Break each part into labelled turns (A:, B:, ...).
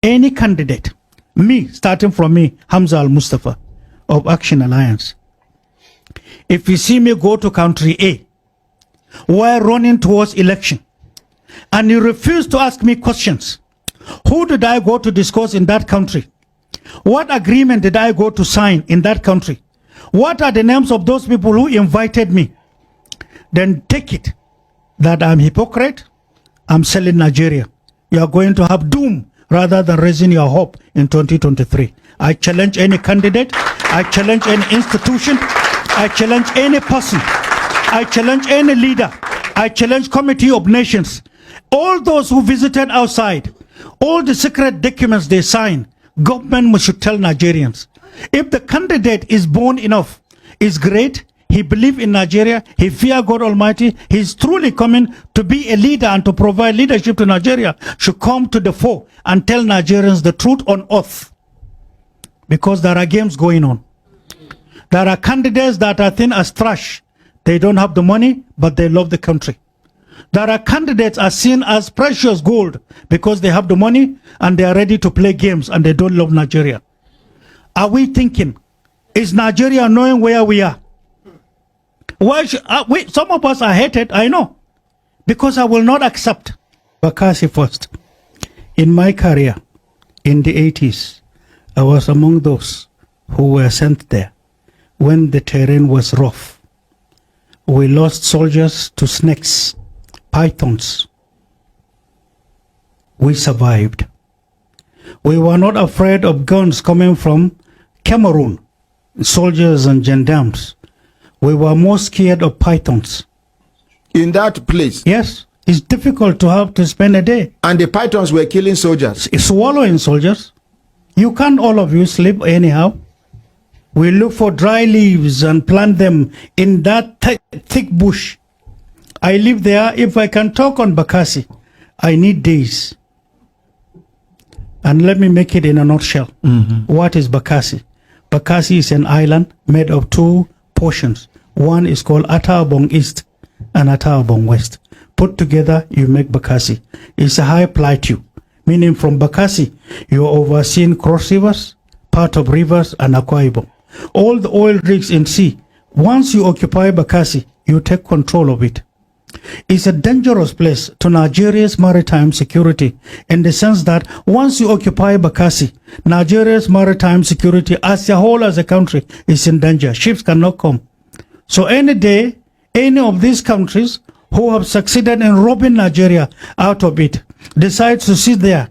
A: any candidate, me, starting from me, Hamza Al Mustafa of Action Alliance, if you see me go to country A, while running towards election, and you refuse to ask me questions, who did I go to discuss in that country? What agreement did I go to sign in that country? What are the names of those people who invited me? Then take it that I'm hypocrite, I'm selling Nigeria. You are going to have doom rather than raising your hope in 2023. I challenge any candidate, I challenge any institution, I challenge any person, I challenge any leader, I challenge Committee of Nations, all those who visited outside, all the secret documents they sign, government should tell Nigerians. If the candidate is born enough, is great, he believes in Nigeria, he fears God Almighty, he is truly coming to be a leader and to provide leadership to Nigeria, should come to the fore and tell Nigerians the truth on earth. Because there are games going on. There are candidates that are thin as trash. They don't have the money, but they love the country. There are candidates are seen as precious gold because they have the money and they are ready to play games and they don't love Nigeria. Are we thinking, is Nigeria knowing where we are? Why should, some of us are hated, I know, because I will not accept. Bakassi first. In my career, in the 80s, I was among those who were sent there when the terrain was rough. We lost soldiers to snakes, pythons. We survived. We were not afraid of guns coming from Cameroon, soldiers and gendarmes. We were more scared of pythons.
B: In that place?
A: Yes. It's difficult to have to spend a day.
B: And the pythons were killing soldiers?
A: Swallowing soldiers. You can't all of you sleep anyhow. We look for dry leaves and plant them in that thick bush. I live there. If I can talk on Bakassi, I need days. And let me make it in a nutshell. What is Bakassi? Bakassi is an island made of two portions. One is called Atabong East and Atabong West. Put together, you make Bakassi. It's a high plateau, meaning from Bakassi, you are overseeing cross rivers, part of rivers, and Akwa Ibom. All the oil rigs in sea. Once you occupy Bakassi, you take control of it. It's a dangerous place to Nigeria's maritime security in the sense that once you occupy Bakassi, Nigeria's maritime security as a whole as a country is in danger. Ships cannot come. So any day, any of these countries who have succeeded in robbing Nigeria out of it decides to sit there,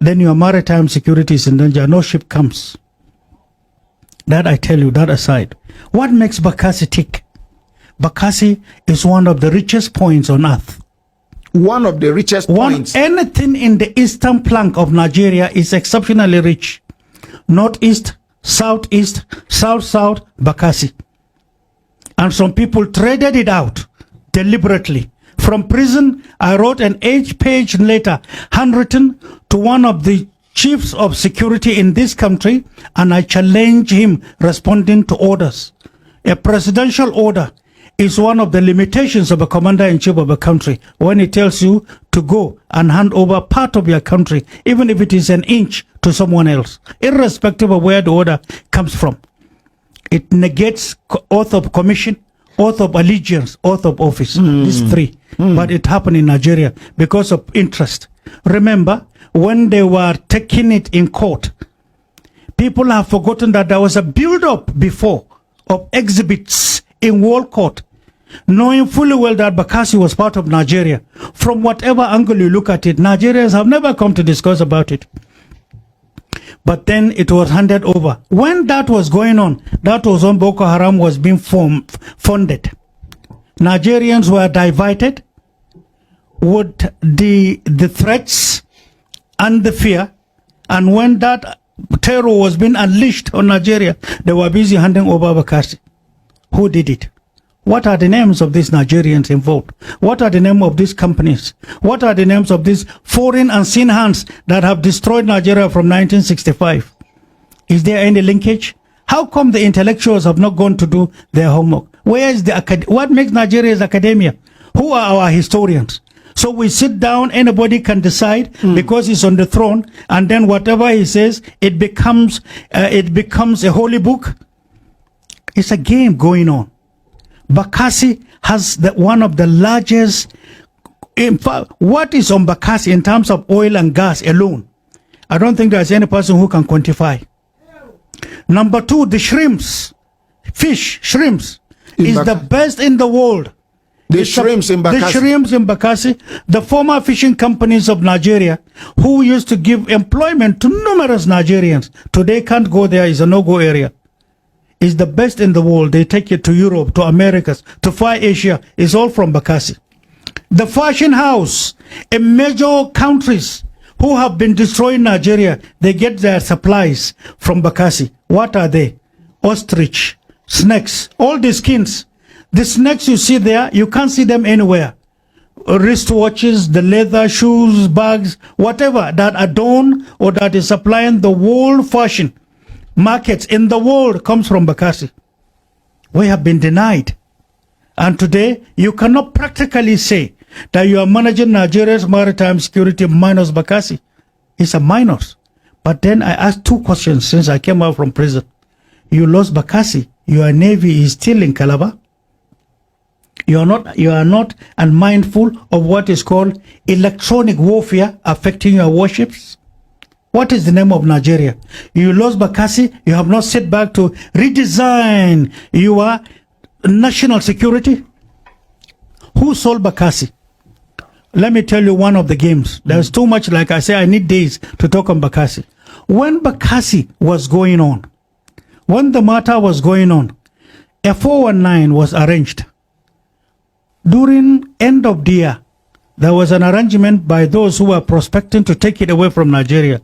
A: then your maritime security is in danger. No ship comes. That I tell you, that aside. What makes Bakassi tick? Bakassi is one of the richest points on earth.
B: One of the richest points?
A: Anything in the eastern flank of Nigeria is exceptionally rich. Northeast, southeast, south-south, Bakassi. And some people traded it out deliberately. From prison, I wrote an 8-page letter handwritten to one of the chiefs of security in this country, and I challenged him responding to orders. A presidential order is one of the limitations of a commander-in-chief of a country when he tells you to go and hand over part of your country, even if it is an inch, to someone else, irrespective of where the order comes from. It negates oath of commission, oath of allegiance, oath of office. These three. But it happened in Nigeria because of interest. Remember, when they were taking it in court, people have forgotten that there was a build-up before of exhibits in World Court, knowing fully well that Bakassi was part of Nigeria. From whatever angle you look at it, Nigerians have never come to discuss about it. But then it was handed over. When that was going on, that was when Boko Haram was being funded. Nigerians were divided with the threats and the fear. And when that terror was being unleashed on Nigeria, they were busy handing over Bakassi. Who did it? What are the names of these Nigerians involved? What are the names of these companies? What are the names of these foreign unseen hands that have destroyed Nigeria from 1965? Is there any linkage? How come the intellectuals have not gone to do their homework? Where is the what makes Nigeria's academia? Who are our historians? So we sit down, anybody can decide because he's on the throne, and then whatever he says, it becomes a holy book. It's a game going on. Bakassi has one of the largest. In fact, what is on Bakassi in terms of oil and gas alone? I don't think there's any person who can quantify. Number two, the shrimps, shrimps, is the best in the world.
B: The shrimps in Bakassi.
A: The shrimps in Bakassi, the former fishing companies of Nigeria, who used to give employment to numerous Nigerians, today can't go there, is a no-go area. Is the best in the world. They take it to Europe, to Americas, to Far Asia. It's all from Bakassi. The fashion house in major countries who have been destroying Nigeria, they get their supplies from Bakassi. What are they? Ostrich, snakes, all the skins. The snakes you see there, you can't see them anywhere. Wristwatches, the leather, shoes, bags, whatever that adorn or that is supplying the world fashion markets in the world comes from Bakassi. We have been denied. And today, you cannot practically say that you are managing Nigeria's maritime security minus Bakassi. It's a minus. But then I asked two questions since I came out from prison. You lost Bakassi. Your navy is still in Calabar. You are not unmindful of what is called electronic warfare affecting your warships. What is the name of Nigeria? You lost Bakassi. You have not set back to redesign your national security. Who sold Bakassi? Let me tell you one of the games. There's too much, like I say, I need days to talk on Bakassi. When Bakassi was going on, when the matter was going on, a 419 was arranged. During end of the year, there was an arrangement by those who were prospecting to take it away from Nigeria.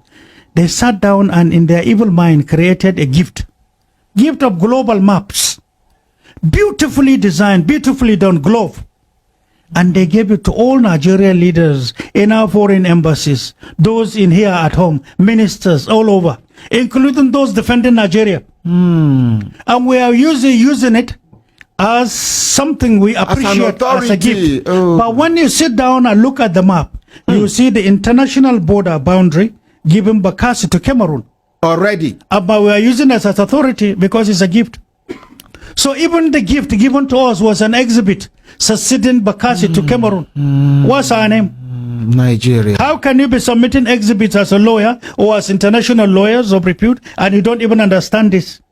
A: They sat down and in their evil mind created a gift of global maps. Beautifully designed, beautifully done glove. And they gave it to all Nigerian leaders in our foreign embassies, those in here at home, ministers all over, including those defending Nigeria. And we are using it as something we appreciate as a gift. But when you sit down and look at the map, you see the international border boundary given Bakassi to Cameroon.
B: Already.
A: But we are using it as an authority because it's a gift. So even the gift given to us was an exhibit succeeding Bakassi to Cameroon. What's our name?
B: Nigeria.
A: How can you be submitting exhibits as a lawyer or as international lawyers of repute and you don't even understand this?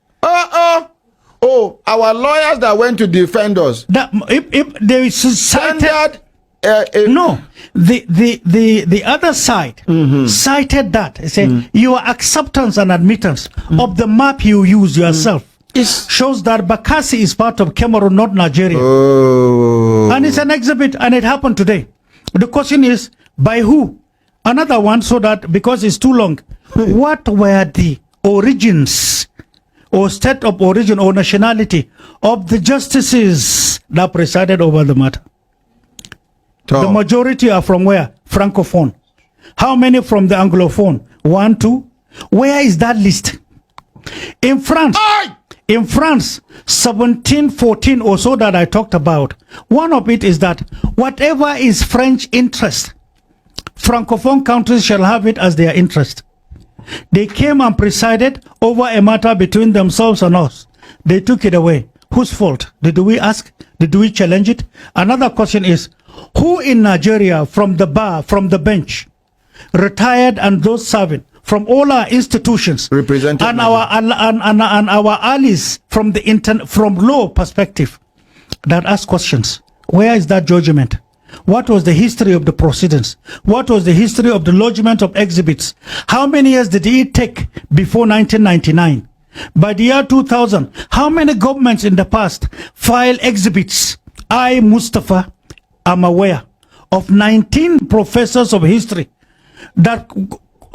B: Oh, our lawyers that went to defend us.
A: That if they cited, no, the other side cited that. They say your acceptance and admittance of the map you use yourself shows that Bakassi is part of Cameroon, not Nigeria. And it's an exhibit, and it happened today. The question is, by who? Another one, so that, because it's too long, what were the origins or state of origin or nationality of the justices that presided over the matter? The majority are from where? Francophone. How many from the Anglophone? 1, 2. Where is that list? In France. In France, 1714 or so that I talked about, one of it is that whatever is French interest, Francophone countries shall have it as their interest. They came and presided over a matter between themselves and us. They took it away. Whose fault? Did we ask? Did we challenge it? Another question is, who in Nigeria from the bar, from the bench, retired and those serving, from all our institutions and our allies from the from law perspective that ask questions? Where is that judgment? What was the history of the proceedings? What was the history of the lodgement of exhibits? How many years did it take before 1999? By the year 2000, how many governments in the past filed exhibits? I, Mustafa, am aware of 19 professors of history that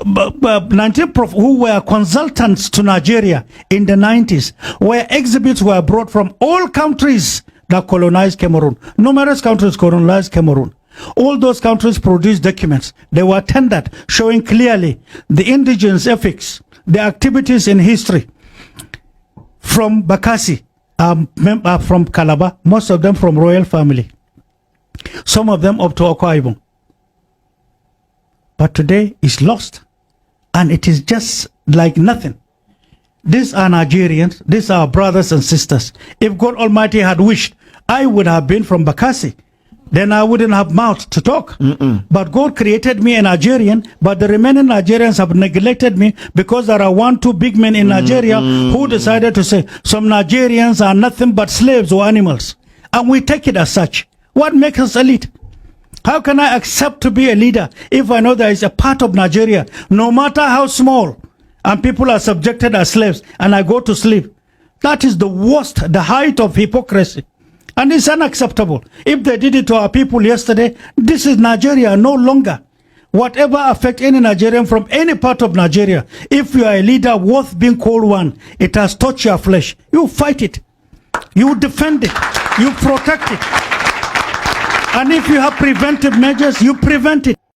A: 19 who were consultants to Nigeria in the 90s, where exhibits were brought from all countries that colonized Cameroon. Numerous countries colonized Cameroon. All those countries produced documents. They were tendered, showing clearly the indigenous ethics, the activities in history. From Bakassi, from Calabar, most of them from royal family. Some of them up to Akwa Ibom. But today it's lost. And it is just like nothing. These are Nigerians. These are our brothers and sisters. If God Almighty had wished, I would have been from Bakassi. Then I wouldn't have mouth to talk. But God created me a Nigerian, but the remaining Nigerians have neglected me because there are 1-2 big men in Nigeria who decided to say some Nigerians are nothing but slaves or animals. And we take it as such. What makes us elite? How can I accept to be a leader if I know there is a part of Nigeria, no matter how small, and people are subjected as slaves, and I go to sleep? That is the worst, the height of hypocrisy. And it's unacceptable. If they did it to our people yesterday, this is Nigeria no longer. Whatever affect any Nigerian from any part of Nigeria, if you are a leader worth being called one, it has touched your flesh. You fight it. You defend it. You protect it. And if you have preventive measures, you prevent it.